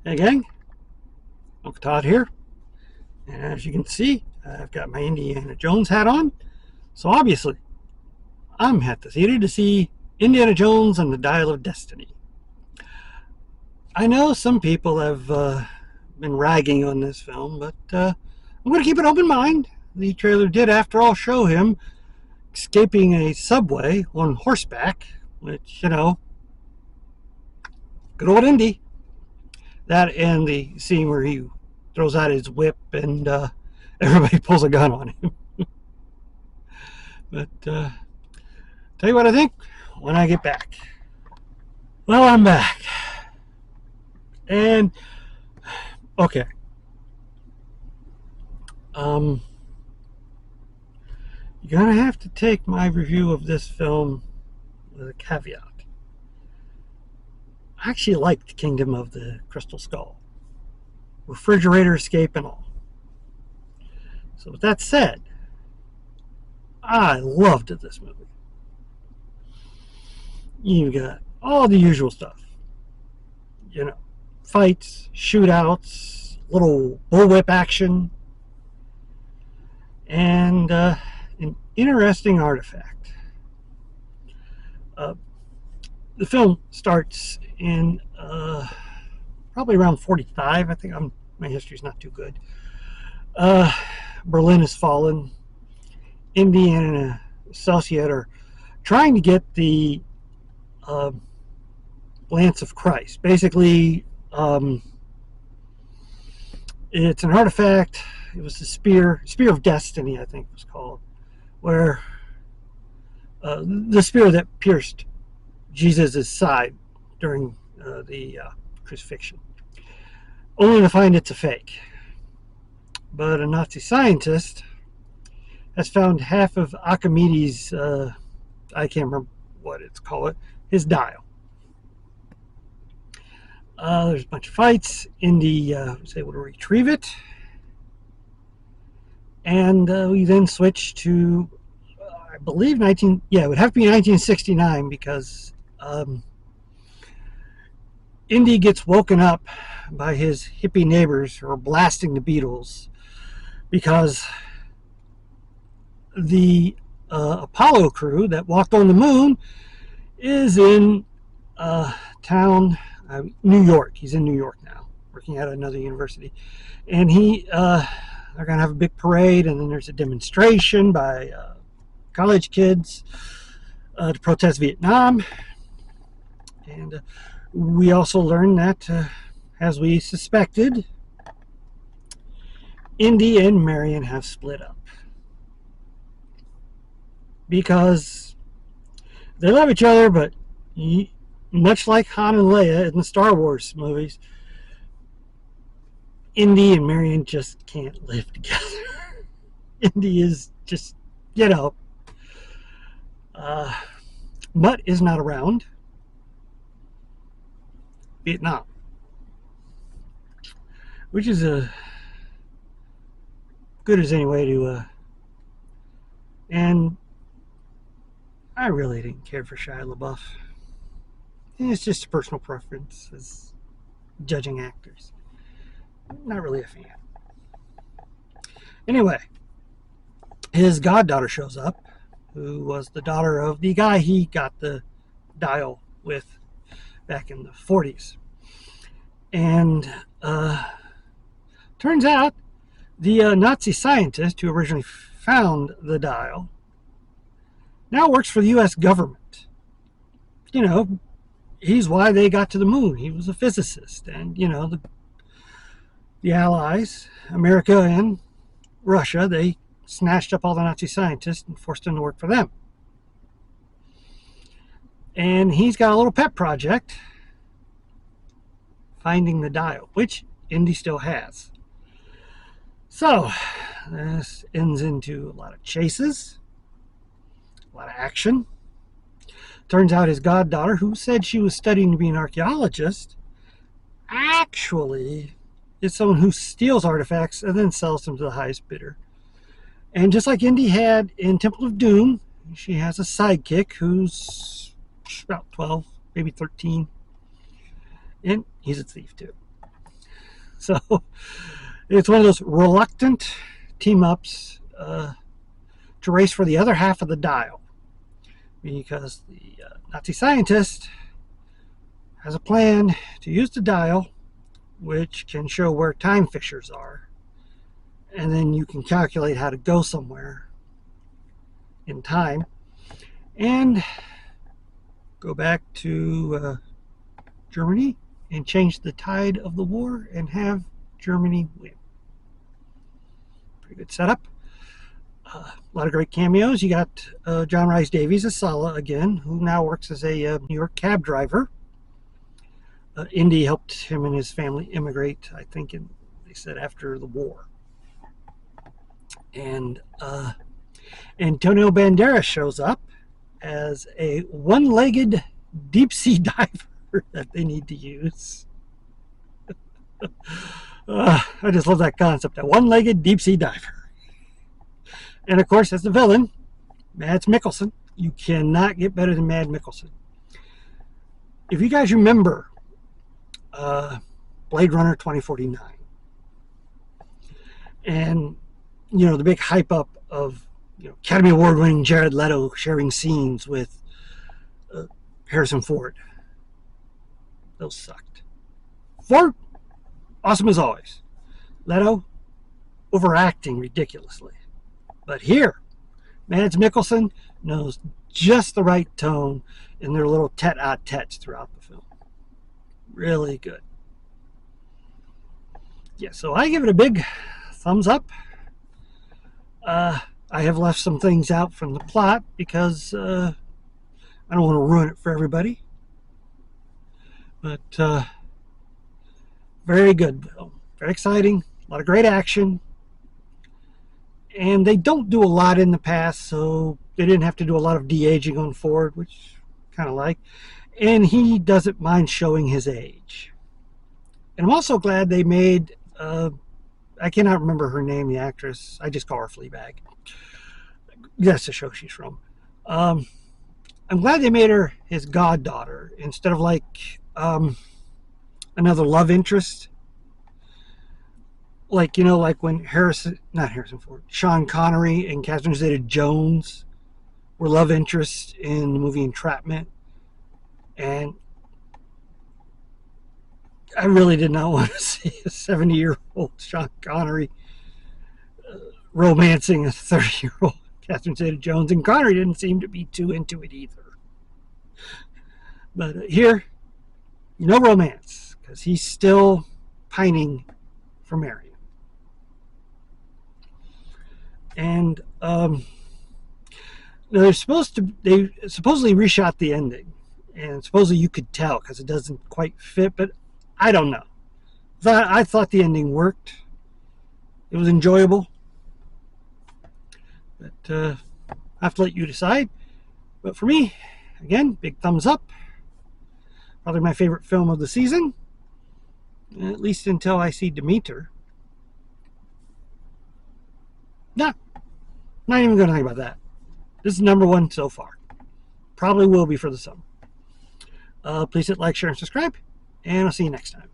Hey gang, Uncle Todd here. And as you can see, I've got my Indiana Jones hat on. So obviously, I'm at the theater to see Indiana Jones and the Dial of Destiny. I know some people have been ragging on this film, but I'm going to keep an open mind. The trailer did, after all, show him escaping a subway on horseback, which, good old Indy. That and the scene where he throws out his whip and everybody pulls a gun on him. But tell you what I think when I get back. Well, I'm back. And okay. You're gonna have to take my review of this film with a caveat. I actually liked Kingdom of the Crystal Skull. Refrigerator escape and all. So with that said, I loved this movie. You've got all the usual stuff. Fights, shootouts, little bullwhip action, and an interesting artifact. The film starts in probably around 45. I think my history's not too good. Berlin has fallen. Indy and an associate are trying to get the Lance of Christ. Basically, it's an artifact. It was the spear of destiny, I think it was called, where the spear that pierced Jesus' side during the crucifixion, only to find it's a fake. But a Nazi scientist has found half of Archimedes, I can't remember what it's called, his dial. There's a bunch of fights. Indy was able to retrieve it. And we then switch to, I believe, it would have to be 1969, because Indy gets woken up by his hippie neighbors who are blasting the Beatles, because the Apollo crew that walked on the moon is in town, New York. He's in New York now, working at another university. And they're going to have a big parade, and then there's a demonstration by college kids to protest Vietnam. And we also learn that, as we suspected, Indy and Marion have split up. Because they love each other, but much like Han and Leia in the Star Wars movies, Indy and Marion just can't live together. Indy is just, Mutt is not around. Vietnam, which is good as any way to, and I really didn't care for Shia LaBeouf. It's just a personal preference as judging actors. Not really a fan. Anyway, his goddaughter shows up, who was the daughter of the guy he got the dial with back in the 40s. And turns out the Nazi scientist who originally found the dial now works for the U.S. government. He's why they got to the moon. He was a physicist. And, the Allies, America and Russia, they snatched up all the Nazi scientists and forced them to work for them. And he's got a little pet project, finding the dial, which Indy still has. So, this ends into a lot of chases, a lot of action. Turns out his goddaughter, who said she was studying to be an archaeologist, actually is someone who steals artifacts and then sells them to the highest bidder. And just like Indy had in Temple of Doom, she has a sidekick who's about 12, maybe 13. And he's a thief too. So it's one of those reluctant team-ups to race for the other half of the dial, because the Nazi scientist has a plan to use the dial, which can show where time fissures are, and then you can calculate how to go somewhere in time and go back to Germany and change the tide of the war and have Germany win. Pretty good setup. A lot of great cameos. You got John Rhys Davies as Sala again, who now works as a New York cab driver. Indy helped him and his family immigrate, I think, they said after the war. And Antonio Banderas shows up as a one-legged deep-sea diver that they need to use. I just love that concept, a one-legged deep-sea diver. And of course, as the villain, Mads Mikkelsen. You cannot get better than Mads Mikkelsen. If you guys remember Blade Runner 2049, and you know the big hype up of Academy Award winning Jared Leto sharing scenes with Harrison Ford, those sucked. Ford, awesome as always. Leto, overacting ridiculously. But here, Mads Mikkelsen knows just the right tone in their little tete-a-tetes throughout the film. Really good. Yeah, so I give it a big thumbs up. I have left some things out from the plot because I don't want to ruin it for everybody. But very good. Very exciting. A lot of great action. And they don't do a lot in the past, so they didn't have to do a lot of de-aging on Ford, which I kind of like. And he doesn't mind showing his age. And I'm also glad they made, I cannot remember her name, the actress. I just call her Fleabag. That's the show she's from. I'm glad they made her his goddaughter instead of like another love interest. Like, like when Sean Connery and Catherine Zeta-Jones were love interests in the movie Entrapment. And I really did not want to see a 70-year-old Sean Connery romancing a 30-year-old Catherine Zeta-Jones. And Connery didn't seem to be too into it either. But here, no romance, because he's still pining for Marion. And they supposedly reshot the ending, and supposedly you could tell because it doesn't quite fit, but I don't know. I thought the ending worked. It was enjoyable, but I have to let you decide. But for me, again, big thumbs up. Probably my favorite film of the season, at least until I see Demeter. Not even going to think about that. This is #1 so far. Probably will be for the summer. Please hit like, share, and subscribe, and I'll see you next time.